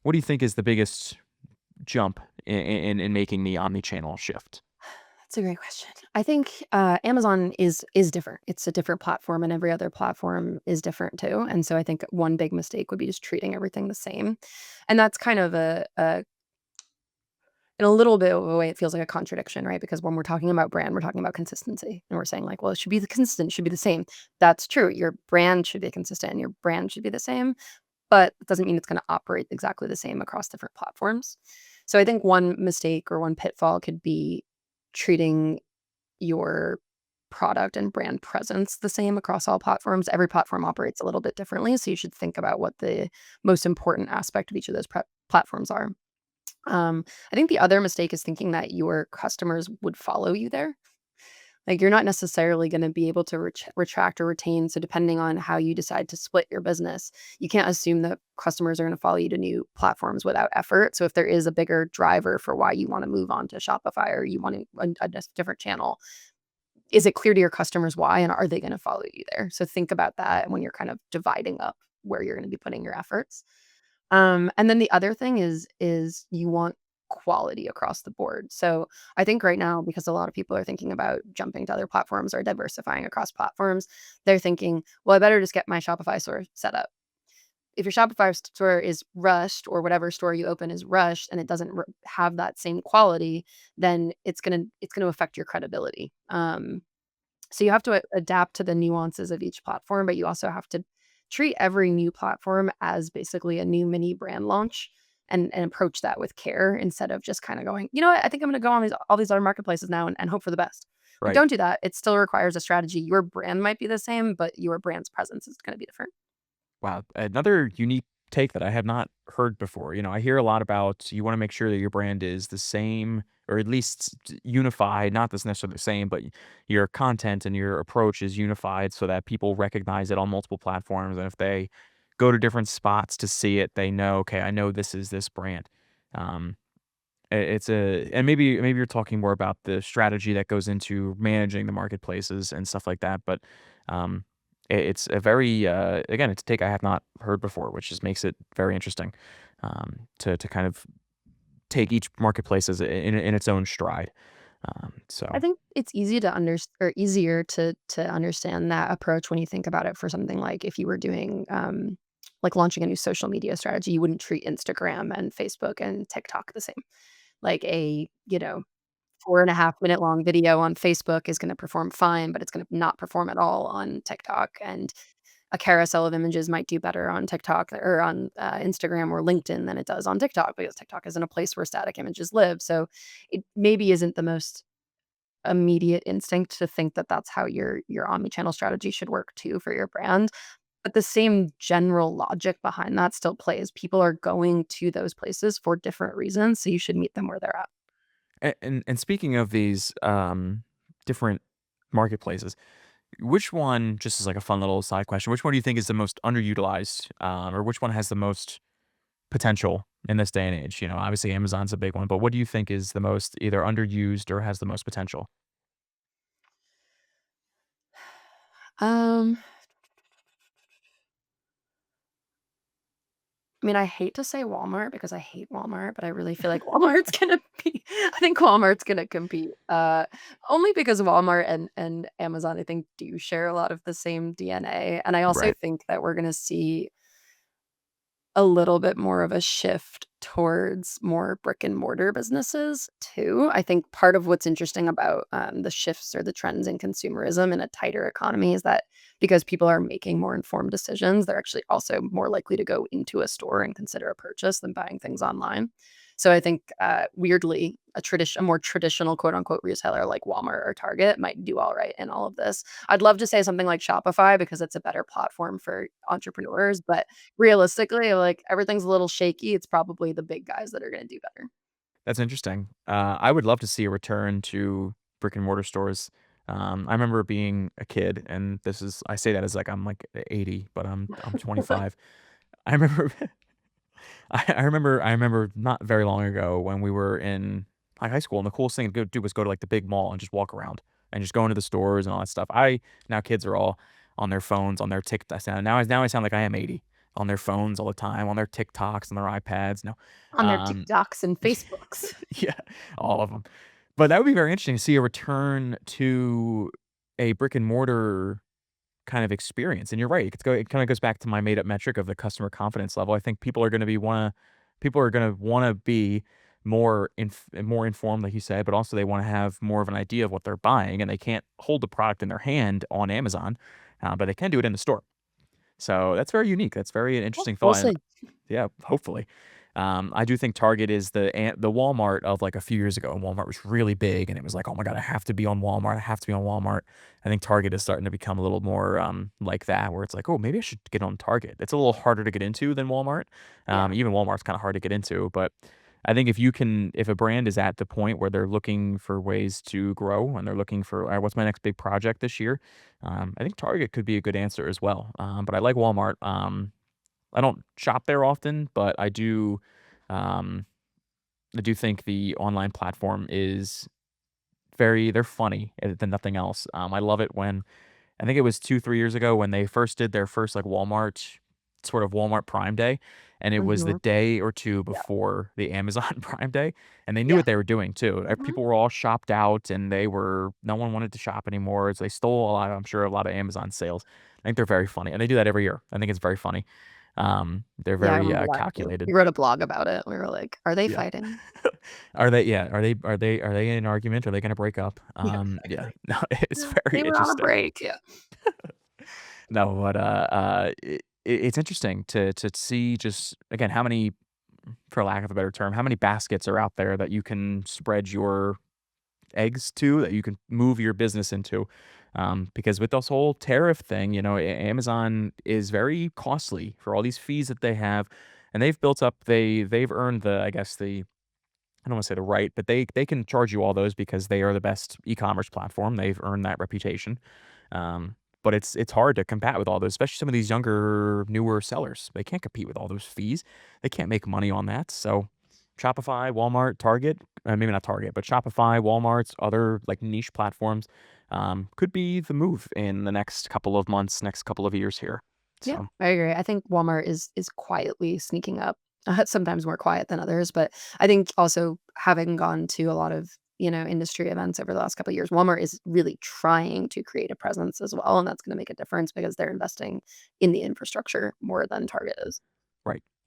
what do you think is the biggest jump in making the omni-channel shift? That's a great question. I think, Amazon is different. It's a different platform, and every other platform is different too, and so I think one big mistake would be just treating everything the same, and that's kind of a in a little bit of a way, it feels like a contradiction, right? Because when we're talking about brand, we're talking about consistency, and we're saying like, "Well, it should be the consistent, it should be the same." That's true. Your brand should be consistent, and your brand should be the same, but it doesn't mean it's gonna operate exactly the same across different platforms. So I think one mistake or one pitfall could be treating your product and brand presence the same across all platforms. Every platform operates a little bit differently, so you should think about what the most important aspect of each of those platforms are. I think the other mistake is thinking that your customers would follow you there. Like, you're not necessarily gonna be able to retract or retain, so depending on how you decide to split your business, you can't assume that customers are gonna follow you to new platforms without effort. So if there is a bigger driver for why you wanna move on to Shopify or you want a different channel, is it clear to your customers why, and are they gonna follow you there? So think about that when you're kind of dividing up where you're gonna be putting your efforts. And then the other thing is you want quality across the board. So I think right now, because a lot of people are thinking about jumping to other platforms or diversifying across platforms, they're thinking, well, I better just get my Shopify store set up. If your Shopify store is rushed or whatever store you open is rushed and it doesn't have that same quality, then it's gonna affect your credibility. So you have to adapt to the nuances of each platform, but you also have to treat every new platform as basically a new mini brand launch and approach that with care instead of just kind of going, you know what, I think I'm gonna go on all these other marketplaces now and hope for the best. Like, Right. don't do that. It still requires a strategy. Your brand might be the same, but your brand's presence is gonna be different. Wow, another unique take that I have not heard before. I hear a lot about you wanna make sure that your brand is the same or at least unified, not this necessarily the same, but your content and your approach is unified so that people recognize it on multiple platforms, and if they go to different spots to see it, they know, "Okay, I know this is this brand." Um, it's a and maybe you're talking more about the strategy that goes into managing the marketplaces and stuff like that, but, it's a very, again, it's a take I have not heard before, which just makes it very interesting, to kind of take each marketplace as in its own stride. I So think it's easy to or easier to understand that approach when you think about it for something like if you were doing like launching a new social media strategy, you wouldn't treat Instagram and Facebook and TikTok the same. Like a, 4.5 minute long video on Facebook is gonna perform fine, but it's gonna not perform at all on TikTok, and a carousel of images might do better on TikTok or on, Instagram or LinkedIn than it does on TikTok because TikTok isn't a place where static images live, so it maybe isn't the most immediate instinct to think that that's how your omnichannel strategy should work too for your brand, but the same general logic behind that still plays. People are going to those places for different reasons, so you should meet them where they're at. and speaking of these, different marketplaces, which one, just as like a fun little side question, which one do you think is the most underutilized, or which one has the most potential in this day and age? Obviously Amazon's a big one, but what do you think is the most either underused or has the most potential? Um, I mean, I hate to say Walmart because I hate Walmart, but I really feel like Walmart's gonna be I think Walmart's gonna compete, only because Walmart and Amazon, I think, do share a lot of the same DNA, and I also Right. think that we're gonna see a little bit more of a shift towards more brick and mortar businesses too. I think part of what's interesting about, the shifts or the trends in consumerism in a tighter economy is that because people are making more informed decisions, they're actually also more likely to go into a store and consider a purchase than buying things online. So I think, weirdly, a more traditional quote unquote retailer like Walmart or Target might do all right in all of this. I'd love to say something like Shopify because it's a better platform for entrepreneurs, but realistically, like, everything's a little shaky, it's probably the big guys that are gonna do better. That's interesting. I would love to see a return to brick and mortar stores. I remember being a kid, and I say that as like I'm like 80, but I'm 25. I remember I remember not very long ago when we were in like high school, and the coolest thing to go do was go to like the big mall and just walk around and just go into the stores and all that stuff. I Now kids are all on their phones, on their TikTok. Now I sound like I am 80. on their phones all the time, on their TikToks, on their iPads. No, On their um, TikToks and Facebooks. yeah, all of them. But that would be very interesting to see a return to a brick and mortar kind of experience. And you're right. It kind of goes back to my made up metric of the customer confidence level. I think people are going to want to be more informed, like you said, but also they want to have more of an idea of what they're buying, and they can't hold the product in their hand on Amazon, but they can do it in the store. So that's very unique. That's very an Well, interesting we'll thought. And see. yeah, hopefully. I do think Target is the Walmart of, like, a few years ago, and Walmart was really big, and it was like, "Oh my god, I have to be on Walmart, I have to be on Walmart." I think Target is starting to become a little more, like that, where it's like, "Oh, maybe I should get on Target." It's a little harder to get into than Walmart. Yeah. Even Walmart's kinda hard to get into, but I think if a brand is at the point where they're looking for ways to grow and they're looking for, "Alright, what's my next big project this year?" I think Target could be a good answer as well, but I like Walmart. I don't shop there often, but um, I do think the online platform is they're funny, than nothing else. I love it when I think it was 2, 3 years ago when they first did their first, like, Walmart Prime Day, and it was the Mhm. day or 2 Yeah. before the Amazon Prime Day, and they knew Yeah. what they were doing too. Mhm. People were all shopped out, and no one wanted to shop anymore, so they stole I'm sure, a lot of Amazon sales. I think they're very funny, and they do that every year. I think it's very funny. They're Yeah, I very, remember that too. calculated. We wrote a blog about it. We were like, "Are they Yeah. fighting?" Are they in an argument? Are they gonna break up? Yeah. Yeah. No, it's very They were on a interesting. break, yeah. No, but, it's interesting to see just, again, how many, for lack of a better term, how many baskets are out there that you can spread your eggs to, that you can move your business into. Because with this whole tariff thing, Amazon is very costly for all these fees that they have, and they've earned I guess I don't want to say the right, but they can charge you all those because they are the best e-commerce platform. They've earned that reputation. But it's hard to combat with all those, especially some of these younger, newer sellers. They can't compete with all those fees. They can't make money on that. So Shopify, Walmart, Target, maybe not Target, but Shopify, Walmart's other, like, niche platforms, could be the move in the next couple of months, next couple of years here. Yeah, So I agree. I think Walmart is quietly sneaking up, sometimes more quiet than others, but I think also having gone to a lot of, industry events over the last couple of years, Walmart is really trying to create a presence as well, and that's gonna make a difference because they're investing in the infrastructure more than Target is. right.